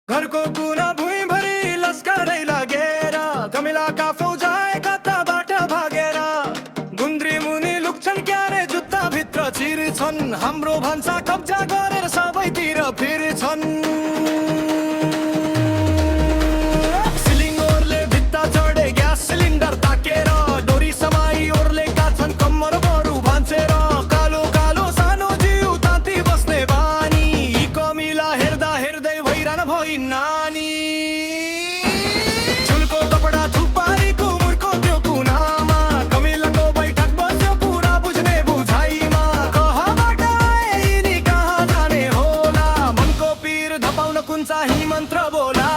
घरको कुना भुइँभरि लस्करै लागेर कमिलाका फौजाए कताबाट भागेर गुन्द्री मुनि लुक्छन् क्यारे जुत्ताभित्र चिर्छन् हाम्रो भान्सा कब्जा गरेर सबैतिर फिर्छन् सिलिङ ओर्ले भित्ता चढे ग्यास सिलिन्डर ताकेर डोरी समाई ओर्लेका छन् कम्मर बरु भान्सेर कालो कालो सानो जिउ ताती बस्ने बानी यी कमिला हेर्दा हेर्दै भइरहन भई नानी चुलको कपडा थुपारीको मुरको त्यो कुनामा कमिलाको बैठक बस्यो पुरा बुझ्ने बुझाइमा कहाँबाट आए यिनी कहाँ जाने होला मनको पीर धपाउन कुन चाहिँ मन्त्र बोला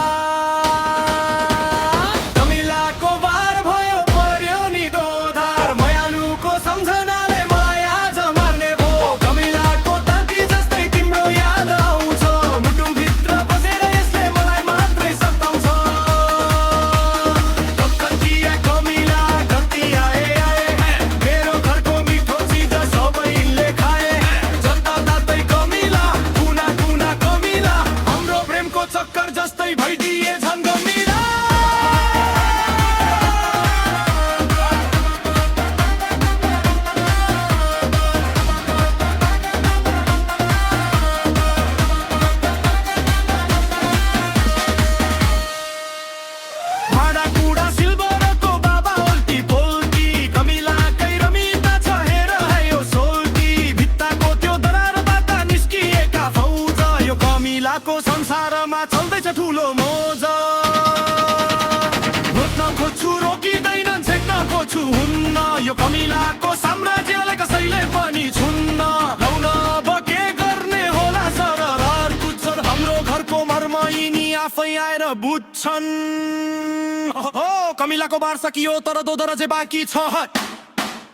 कमिलाको बार भयो पर्यो नि दोधार मयालुको सम्झनाले मलाई आज मार्ने भो कमिलाको ताती जस्तै तिम्रो याद आउँछ मुटुभित्र बसेर यसले मलाई मात्रै सताउँछ कतिया कमिला कति आए मेरो घरको मिठो चिज सबैले खाए जताततै कमिला कुना कुना कमिला हाम्रो प्रेमको चक्कर जस्तै भइदिए झन् कमिला भाँडाकुँडा सिल्भरको बाबा ओल्टी पोल्टी कमिलाकै रमिता छ हेर है यो सोल्टी भित्ताको त्यो दरारबाट निस्किएका फौज यो कमिलाको संसारमा चल्दैछ ठुलो मोज रोक्न खोज्छु रोकिँदैनन् छेक्न खोज्छु हुन्न यो कमिलाको साम्राज्यलाई कसैले पनि छुन्न लौन अब के गर्ने होला सरर कुच्छन् हाम्रो घरको मर्म यिनी आफै आएर बुझ्छन् हो कमिलाको बार सकियो तर दोधर चाहिँ बाँकी छ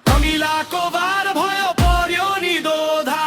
कमिलाको बार भयो पर्यो नि दोधा